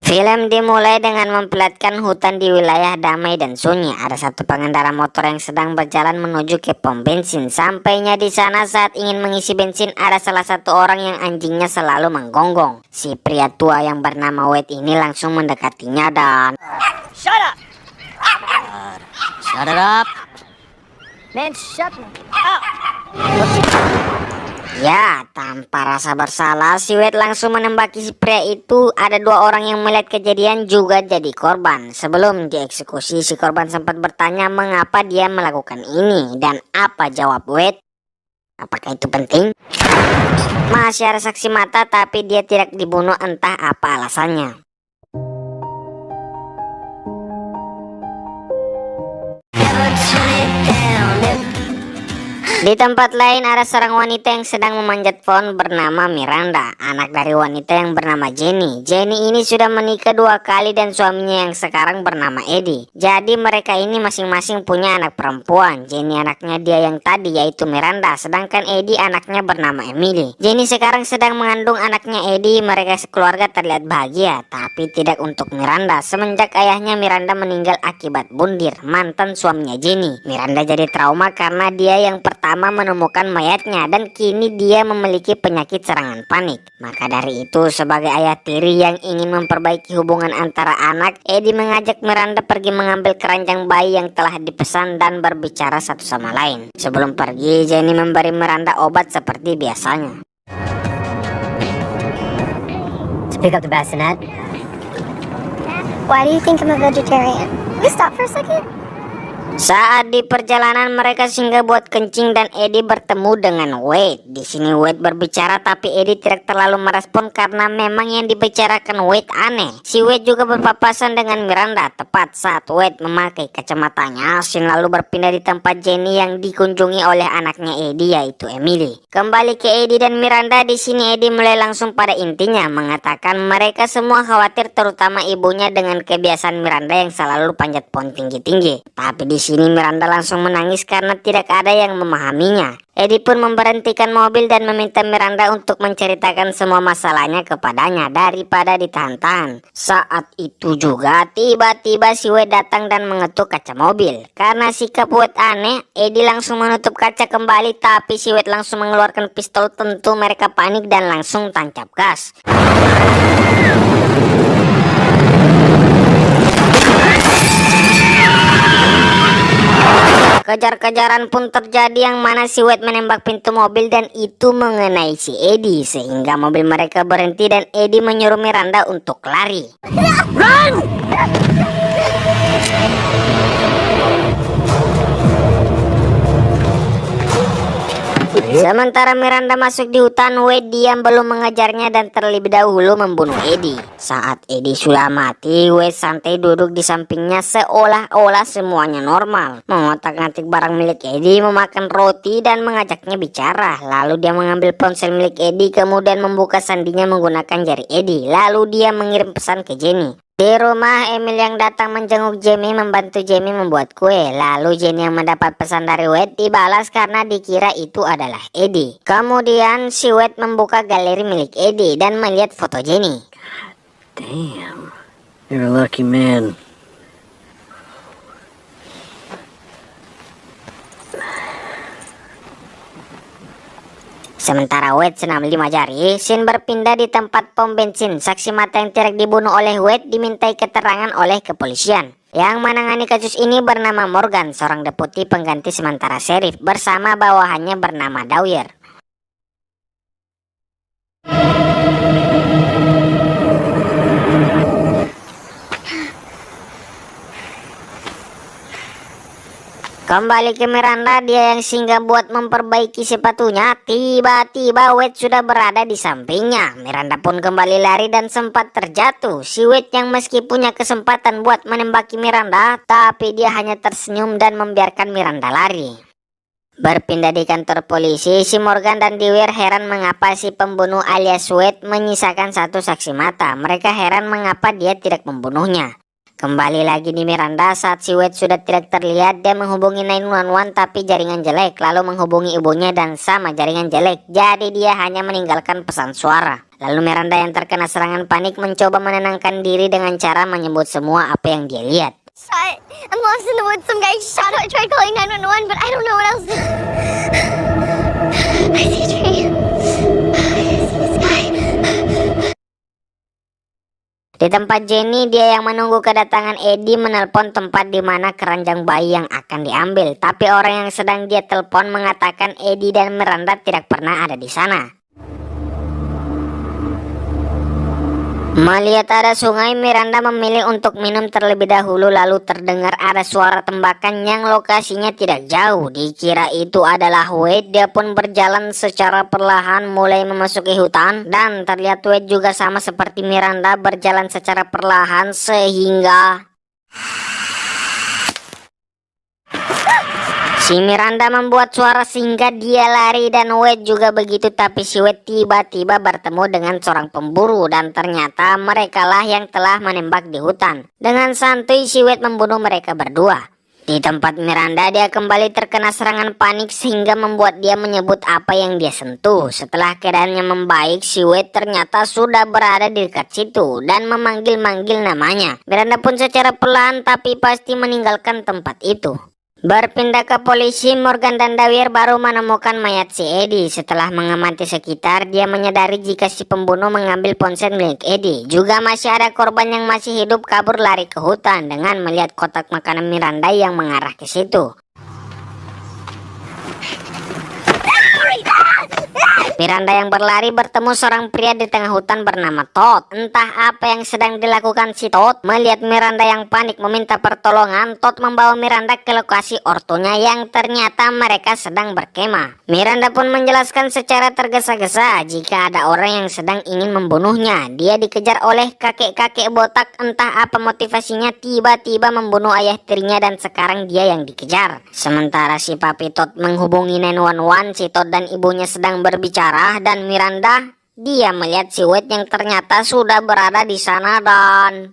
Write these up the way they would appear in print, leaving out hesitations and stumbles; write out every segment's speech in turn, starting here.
Film dimulai dengan memperlihatkan hutan di wilayah damai dan sunyi. Ada satu pengendara motor yang sedang berjalan menuju ke pom bensin. Sampainya di sana saat ingin mengisi bensin, ada salah satu orang yang anjingnya selalu menggonggong. Si pria tua yang bernama Wade ini langsung mendekatinya dan Shut up! Shut it up. Man, shut up! ya, tanpa rasa bersalah, si Wade langsung menembaki si pria itu. Ada dua orang yang melihat kejadian juga jadi korban. Sebelum dieksekusi, si korban sempat bertanya mengapa dia melakukan ini. Dan apa jawab Wade? Apakah itu penting? Masih ada saksi mata, tapi dia tidak dibunuh, entah apa alasannya. Di tempat lain ada seorang wanita yang sedang memanjat pohon bernama Miranda, anak dari wanita yang bernama Jenny. Jenny ini sudah menikah 2 kali dan suaminya yang sekarang bernama Eddie. Jadi mereka ini masing-masing punya anak perempuan. Jenny anaknya dia yang tadi yaitu Miranda, sedangkan Eddie anaknya bernama Emily. Jenny sekarang sedang mengandung anaknya Eddie. Mereka sekeluarga terlihat bahagia, tapi tidak untuk Miranda. Semenjak ayahnya Miranda meninggal akibat bundir, mantan suaminya Jenny, Miranda jadi trauma karena dia yang pertama menemukan mayatnya dan kini dia memiliki penyakit serangan panik. Maka dari itu, sebagai ayah tiri yang ingin memperbaiki hubungan antara anak, Eddie mengajak Miranda pergi mengambil keranjang bayi yang telah dipesan dan berbicara satu sama lain. Sebelum pergi, Jenny memberi Miranda obat seperti biasanya. To pick up the bassinet. Why do you think I'm a vegetarian? We stop for a second? Saat di perjalanan mereka singgah buat kencing dan Eddie bertemu dengan Wade. Di sini Wade berbicara tapi Eddie tidak terlalu merespon karena memang yang dibicarakan Wade aneh. Si Wade juga berpapasan dengan Miranda tepat saat Wade memakai kacamatanya. Scene lalu berpindah di tempat Jenny yang dikunjungi oleh anaknya Eddie yaitu Emily. Kembali ke Eddie dan Miranda. Di sini Eddie mulai langsung pada intinya mengatakan mereka semua khawatir, terutama ibunya dengan kebiasaan Miranda yang selalu panjat pohon tinggi-tinggi. Tapi di sini Miranda langsung menangis karena tidak ada yang memahaminya. Eddie pun memberhentikan mobil dan meminta Miranda untuk menceritakan semua masalahnya kepadanya daripada ditahan-tahan. Saat itu juga tiba-tiba si Wade datang dan mengetuk kaca mobil. Karena sikap Wade aneh, Eddie langsung menutup kaca kembali, tapi si Wade langsung mengeluarkan pistol. Tentu mereka panik dan langsung tancap gas. Kejar-kejaran pun terjadi yang mana si Wade menembak pintu mobil dan itu mengenai si Eddie sehingga mobil mereka berhenti dan Eddie menyuruh Miranda untuk lari. Run! Sementara Miranda masuk di hutan, Wade diam belum mengejarnya dan terlebih dahulu membunuh Eddie. Saat Eddie sudah mati, Wade santai duduk di sampingnya seolah-olah semuanya normal. Mengotak-ngatik barang milik Eddie, memakan roti dan mengajaknya bicara. Lalu dia mengambil ponsel milik Eddie kemudian membuka sandinya menggunakan jari Eddie. Lalu dia mengirim pesan ke Jenny. Di rumah, Emil yang datang menjenguk Jamie membantu Jamie membuat kue. Lalu Jenny yang mendapat pesan dari Wade dibalas karena dikira itu adalah Eddie. Kemudian si Wade membuka galeri milik Eddie dan melihat foto Jenny. Damn. You're a lucky man. Sementara Wade senam 5 jari, scene berpindah di tempat pom bensin. Saksi mata yang tidak dibunuh oleh Wade dimintai keterangan oleh kepolisian. Yang menangani kasus ini bernama Morgan, seorang deputi pengganti sementara sheriff bersama bawahannya bernama Dwyer. Kembali ke Miranda, dia yang singgah buat memperbaiki sepatunya. Tiba-tiba Wade sudah berada di sampingnya. Miranda pun kembali lari dan sempat terjatuh. Si Wade yang meski punya kesempatan buat menembaki Miranda, tapi dia hanya tersenyum dan membiarkan Miranda lari. Berpindah di kantor polisi, si Morgan dan Dwyer heran mengapa si pembunuh alias Wade menyisakan satu saksi mata. Mereka heran mengapa dia tidak membunuhnya. Kembali lagi di Miranda, saat si Wade sudah tidak terlihat, dia menghubungi 911 tapi jaringan jelek, lalu menghubungi ibunya dan sama jaringan jelek, jadi dia hanya meninggalkan pesan suara. Lalu Miranda yang terkena serangan panik mencoba menenangkan diri dengan cara menyebut semua apa yang dia lihat. Shot. I'm lost in the woods. Some guy shot. I tried calling 911, but I don't know what else to do. I see a tree. I see this guy. Di tempat Jenny, dia yang menunggu kedatangan Eddie menelpon tempat di mana keranjang bayi yang akan diambil. Tapi orang yang sedang dia telepon mengatakan Eddie dan Miranda tidak pernah ada di sana. Melihat ada sungai, Miranda memilih untuk minum terlebih dahulu, lalu terdengar ada suara tembakan yang lokasinya tidak jauh. Dikira itu adalah Wade. Dia pun berjalan secara perlahan mulai memasuki hutan, dan terlihat Wade juga sama seperti Miranda berjalan secara perlahan sehingga si Miranda membuat suara sehingga dia lari dan Wade juga begitu. Tapi si Wade tiba-tiba bertemu dengan seorang pemburu dan ternyata merekalah yang telah menembak di hutan. Dengan santuy si Wade membunuh mereka berdua. Di tempat Miranda, dia kembali terkena serangan panik sehingga membuat dia menyebut apa yang dia sentuh. Setelah keadaannya membaik, si Wade ternyata sudah berada di dekat situ dan memanggil-manggil namanya. Miranda pun secara perlahan tapi pasti meninggalkan tempat itu. Berpindah ke polisi, Morgan dan Dwyer baru menemukan mayat si Eddie. Setelah mengamati sekitar, dia menyadari jika si pembunuh mengambil ponsel milik Eddie. Juga masih ada korban yang masih hidup kabur lari ke hutan dengan melihat kotak makanan Miranda yang mengarah ke situ. Miranda yang berlari bertemu seorang pria di tengah hutan bernama Todd. Entah apa yang sedang dilakukan si Todd. Melihat Miranda yang panik meminta pertolongan, Todd membawa Miranda ke lokasi ortunya yang ternyata mereka sedang berkemah. Miranda pun menjelaskan secara tergesa-gesa jika ada orang yang sedang ingin membunuhnya. Dia dikejar oleh kakek-kakek botak, entah apa motivasinya tiba-tiba membunuh ayah tirinya dan sekarang dia yang dikejar. Sementara si papi Todd menghubungi 911, si Todd dan ibunya sedang berbicara dan Miranda dia melihat si Wade yang ternyata sudah berada di sana dan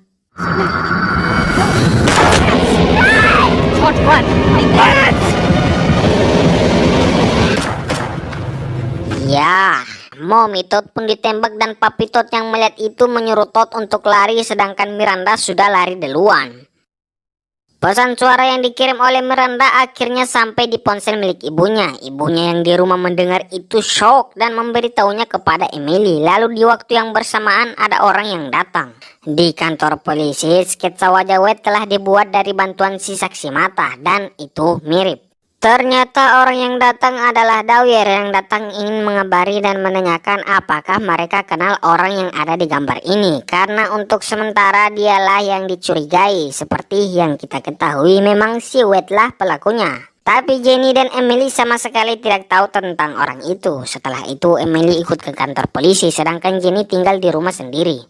ya, Mommy Todd pun ditembak dan papi Todd yang melihat itu menyuruh Todd untuk lari sedangkan Miranda sudah lari duluan. Pesan suara yang dikirim oleh Miranda akhirnya sampai di ponsel milik ibunya. Ibunya yang di rumah mendengar itu shock dan memberitahunya kepada Emily. Lalu di waktu yang bersamaan ada orang yang datang. Di kantor polisi, sketsa wajah Wade telah dibuat dari bantuan si saksi mata dan itu mirip. Ternyata orang yang datang adalah Dwyer yang datang ingin mengabari dan menanyakan apakah mereka kenal orang yang ada di gambar ini. Karena untuk sementara dialah yang dicurigai. Seperti yang kita ketahui memang si Wade lah pelakunya. Tapi Jenny dan Emily sama sekali tidak tahu tentang orang itu. Setelah itu Emily ikut ke kantor polisi sedangkan Jenny tinggal di rumah sendiri.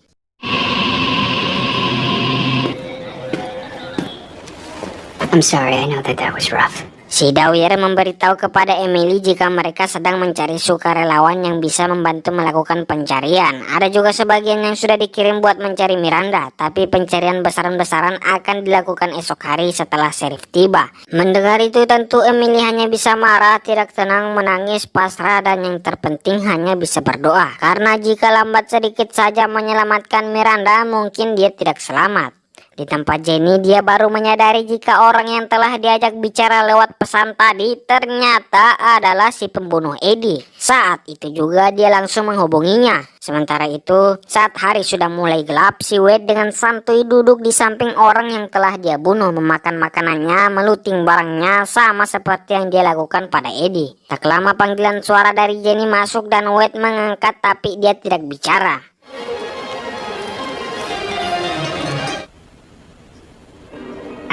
I'm sorry, I know that was rough. Si Dwyer memberitahu kepada Emily jika mereka sedang mencari sukarelawan yang bisa membantu melakukan pencarian. Ada juga sebagian yang sudah dikirim buat mencari Miranda, tapi pencarian besaran-besaran akan dilakukan esok hari setelah sheriff tiba. Mendengar itu tentu Emily hanya bisa marah, tidak tenang, menangis, pasrah, dan yang terpenting hanya bisa berdoa. Karena jika lambat sedikit saja menyelamatkan Miranda, mungkin dia tidak selamat. Di tempat Jenny, dia baru menyadari jika orang yang telah diajak bicara lewat pesan tadi ternyata adalah si pembunuh Eddie. Saat itu juga dia langsung menghubunginya. Sementara itu, saat hari sudah mulai gelap, si Wade dengan santuy duduk di samping orang yang telah dia bunuh, memakan makanannya, meluting barangnya, sama seperti yang dia lakukan pada Eddie. Tak lama panggilan suara dari Jenny masuk dan Wade mengangkat tapi dia tidak bicara.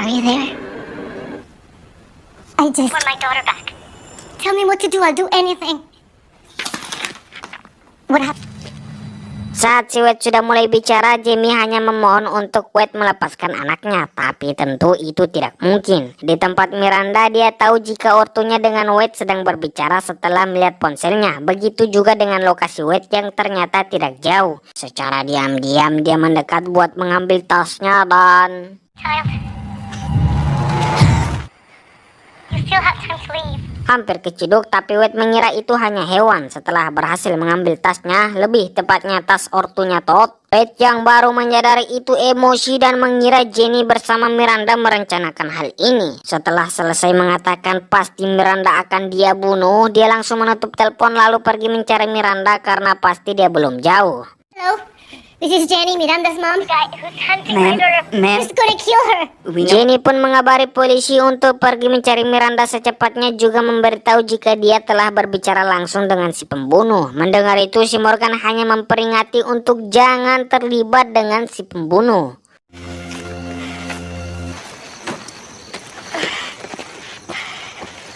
Are you there? I just want my daughter back. Tell me what to do. I'll do anything. What happened? Saat si Wade sudah mulai bicara, Jamie hanya memohon untuk Wade melepaskan anaknya. Tapi tentu itu tidak mungkin. Di tempat Miranda, dia tahu jika ortunya dengan Wade sedang berbicara setelah melihat ponselnya. Begitu juga dengan lokasi Wade yang ternyata tidak jauh. Secara diam-diam dia mendekat buat mengambil tasnya dan... Child. You still have time to leave. Hampir keciduk, tapi Wade mengira itu hanya hewan. Setelah berhasil mengambil tasnya, lebih tepatnya tas ortunya Todd, Wade yang baru menyadari itu emosi dan mengira Jenny bersama Miranda merencanakan hal ini. Setelah selesai mengatakan pasti Miranda akan dia bunuh, dia langsung menutup telepon lalu pergi mencari Miranda karena pasti dia belum jauh. Hello? This is Jenny, Miranda's mom. The guy who's hunting my Ma'am, daughter. ma'am. He's gonna kill her. We know. Jenny pun mengabari polisi untuk pergi mencari Miranda secepatnya, juga memberitahu jika dia telah berbicara langsung dengan si pembunuh. Mendengar itu, si Morgan hanya memperingati untuk jangan terlibat dengan si pembunuh.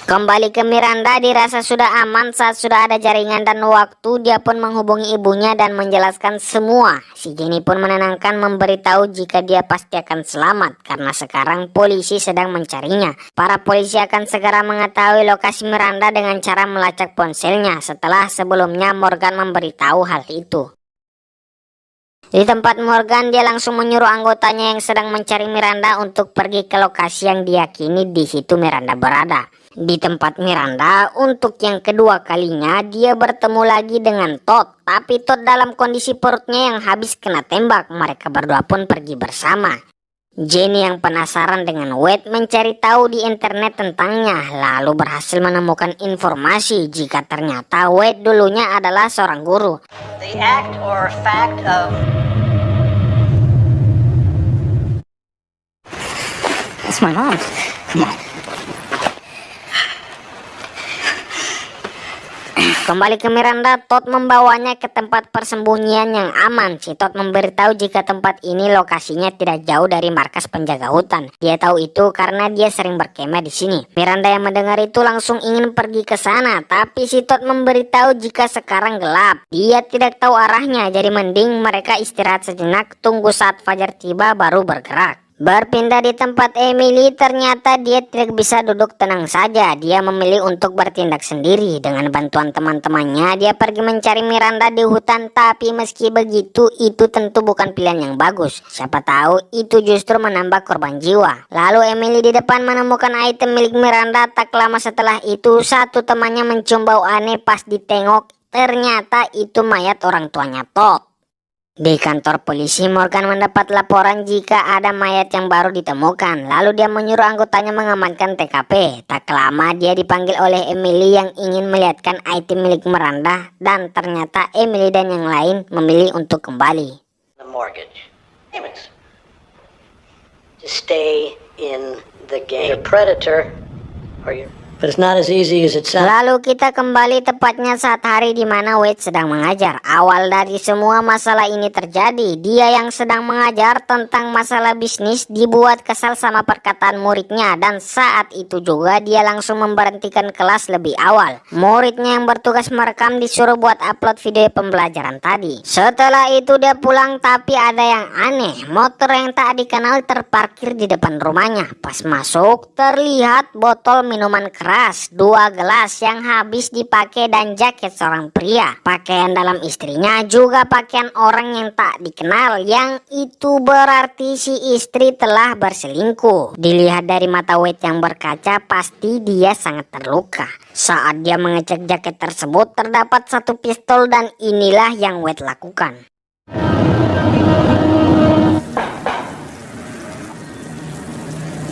Kembali ke Miranda, dirasa sudah aman saat sudah ada jaringan dan waktu. Dia pun menghubungi ibunya dan menjelaskan semua. Si Jenny pun menenangkan, memberitahu jika dia pasti akan selamat karena sekarang polisi sedang mencarinya. Para polisi akan segera mengetahui lokasi Miranda dengan cara melacak ponselnya setelah sebelumnya Morgan memberitahu hal itu. Di tempat Morgan, dia langsung menyuruh anggotanya yang sedang mencari Miranda untuk pergi ke lokasi yang diyakini di situ Miranda berada. Di tempat Miranda, untuk yang kedua kalinya dia bertemu lagi dengan Todd, tapi Todd dalam kondisi perutnya yang habis kena tembak. Mereka berdua pun pergi bersama. Jenny yang penasaran dengan Wade mencari tahu di internet tentangnya, lalu berhasil menemukan informasi jika ternyata Wade dulunya adalah seorang guru. The act or fact of That's my mom. Come on. Kembali ke Miranda, Todd membawanya ke tempat persembunyian yang aman. Si Todd memberitahu jika tempat ini lokasinya tidak jauh dari markas penjaga hutan. Dia tahu itu karena dia sering berkemah di sini. Miranda yang mendengar itu langsung ingin pergi ke sana, tapi si Todd memberitahu jika sekarang gelap. Dia tidak tahu arahnya, jadi mending mereka istirahat sejenak, tunggu saat fajar tiba baru bergerak. Berpindah di tempat Emily, ternyata dia tidak bisa duduk tenang saja. Dia memilih untuk bertindak sendiri. Dengan bantuan teman-temannya, dia pergi mencari Miranda di hutan. Tapi meski begitu, itu tentu bukan pilihan yang bagus. Siapa tahu itu justru menambah korban jiwa. Lalu Emily di depan menemukan item milik Miranda. Tak lama setelah itu, satu temannya mencium bau aneh pas ditengok. Ternyata itu mayat orang tuanya Todd. Di kantor polisi, Morgan mendapat laporan jika ada mayat yang baru ditemukan. Lalu dia menyuruh anggotanya mengamankan TKP. Tak lama dia dipanggil oleh Emily yang ingin melihatkan item milik Miranda. Dan ternyata Emily dan yang lain memilih untuk kembali. the mortgage payments. To stay in the game. You're a predator, or you're... But it's not as easy as it sounds. Lalu kita kembali tepatnya saat hari di mana Wade sedang mengajar. Awal dari semua masalah ini terjadi, dia yang sedang mengajar tentang masalah bisnis dibuat kesal sama perkataan muridnya, dan saat itu juga dia langsung memberhentikan kelas lebih awal. Muridnya yang bertugas merekam disuruh buat upload video pembelajaran tadi. Setelah itu dia pulang, tapi ada yang aneh. Motor yang tak dikenal terparkir di depan rumahnya. Pas masuk terlihat botol minuman keras, 2 gelas yang habis dipakai, dan jaket seorang pria. Pakaian dalam istrinya juga pakaian orang yang tak dikenal, yang itu berarti si istri telah berselingkuh. Dilihat dari mata Wade yang berkaca, pasti dia sangat terluka. Saat dia mengecek jaket tersebut, terdapat 1 pistol, dan inilah yang Wade lakukan.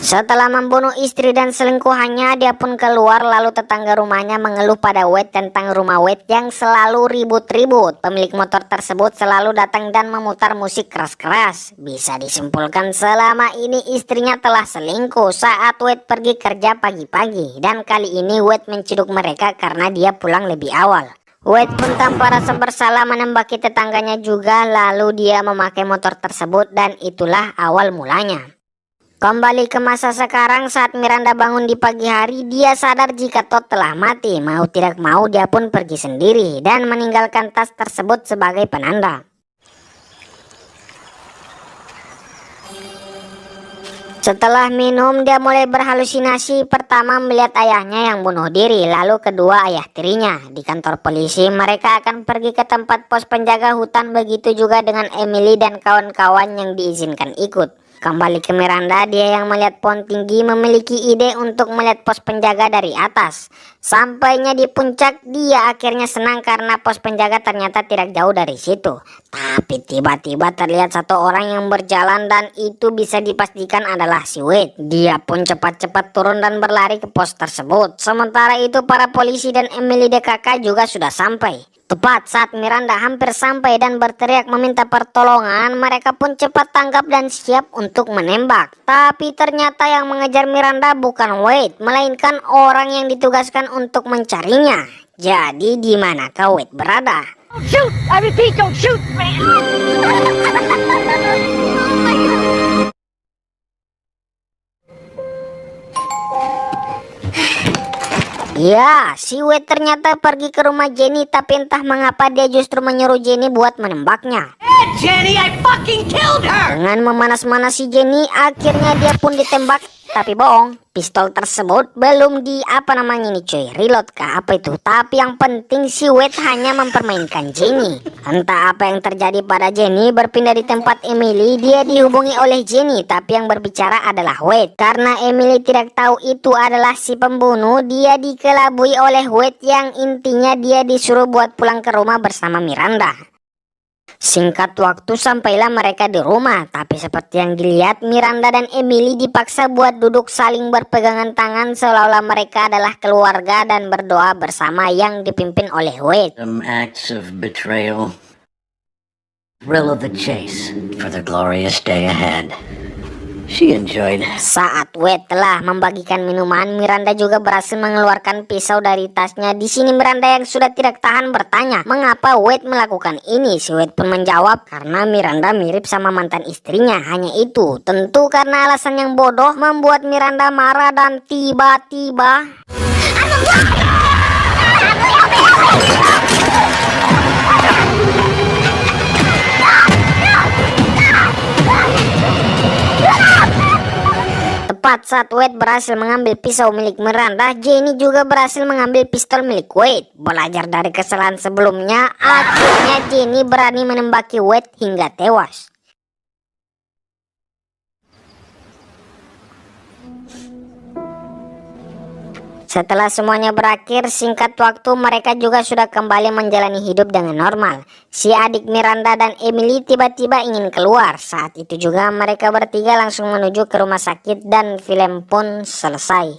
Setelah membunuh istri dan selingkuhannya, dia pun keluar. Lalu tetangga rumahnya mengeluh pada Wade tentang rumah Wade yang selalu ribut-ribut. Pemilik motor tersebut selalu datang dan memutar musik keras-keras. Bisa disimpulkan selama ini istrinya telah selingkuh saat Wade pergi kerja pagi-pagi. Dan kali ini Wade menciduk mereka karena dia pulang lebih awal. Wade pun tanpa rasa bersalah menembaki tetangganya juga. Lalu dia memakai motor tersebut, dan itulah awal mulanya. Kembali ke masa sekarang, saat Miranda bangun di pagi hari, dia sadar jika Todd telah mati. Mau tidak mau dia pun pergi sendiri dan meninggalkan tas tersebut sebagai penanda. Setelah minum, dia mulai berhalusinasi. Pertama melihat ayahnya yang bunuh diri, lalu kedua ayah tirinya. Di kantor polisi, mereka akan pergi ke tempat pos penjaga hutan, begitu juga dengan Emily dan kawan-kawan yang diizinkan ikut. Kembali ke Miranda, dia yang melihat pohon tinggi memiliki ide untuk melihat pos penjaga dari atas. Sampainya di puncak, dia akhirnya senang karena pos penjaga ternyata tidak jauh dari situ. Tapi tiba-tiba terlihat satu orang yang berjalan dan itu bisa dipastikan adalah si Wade. Dia pun cepat-cepat turun dan berlari ke pos tersebut. Sementara itu para polisi dan Emily DKK juga sudah sampai. Tepat saat Miranda hampir sampai dan berteriak meminta pertolongan, mereka pun cepat tanggap dan siap untuk menembak. Tapi ternyata yang mengejar Miranda bukan Wade, melainkan orang yang ditugaskan untuk mencarinya. Jadi di manakah Wade berada? Don't shoot! I repeat, don't shoot, man! Ya, si Wade ternyata pergi ke rumah Jenny, tapi entah mengapa dia justru menyuruh Jenny buat menembaknya. Hey, Jenny, I fucking killed her! Dengan memanas-manasi Jenny, akhirnya dia pun ditembak. Tapi bohong, pistol tersebut belum di reload kah apa itu. Tapi yang penting si Wade hanya mempermainkan Jenny. Entah apa yang terjadi pada Jenny, berpindah di tempat Emily, dia dihubungi oleh Jenny. Tapi yang berbicara adalah Wade. Karena Emily tidak tahu itu adalah si pembunuh, dia dikelabui oleh Wade yang intinya dia disuruh buat pulang ke rumah bersama Miranda. Singkat waktu sampailah mereka di rumah, tapi seperti yang dilihat Miranda dan Emily dipaksa buat duduk saling berpegangan tangan seolah-olah mereka adalah keluarga dan berdoa bersama yang dipimpin oleh Wade. Some acts of betrayal. Thrill of the chase for the glorious day ahead. She enjoyed. Saat Wade telah membagikan minuman, Miranda juga berhasil mengeluarkan pisau dari tasnya. Di sini Miranda yang sudah tidak tahan bertanya, mengapa Wade melakukan ini? Si Wade pun menjawab, karena Miranda mirip sama mantan istrinya. Hanya itu, tentu karena alasan yang bodoh membuat Miranda marah dan tiba-tiba tepat saat Wade berhasil mengambil pisau milik Miranda, Jenny juga berhasil mengambil pistol milik Wade. Belajar dari kesalahan sebelumnya, akhirnya Jenny berani menembaki Wade hingga tewas. Setelah semuanya berakhir, singkat waktu mereka juga sudah kembali menjalani hidup dengan normal. Si adik Miranda dan Emily tiba-tiba ingin keluar. Saat itu juga mereka bertiga langsung menuju ke rumah sakit dan film pun selesai.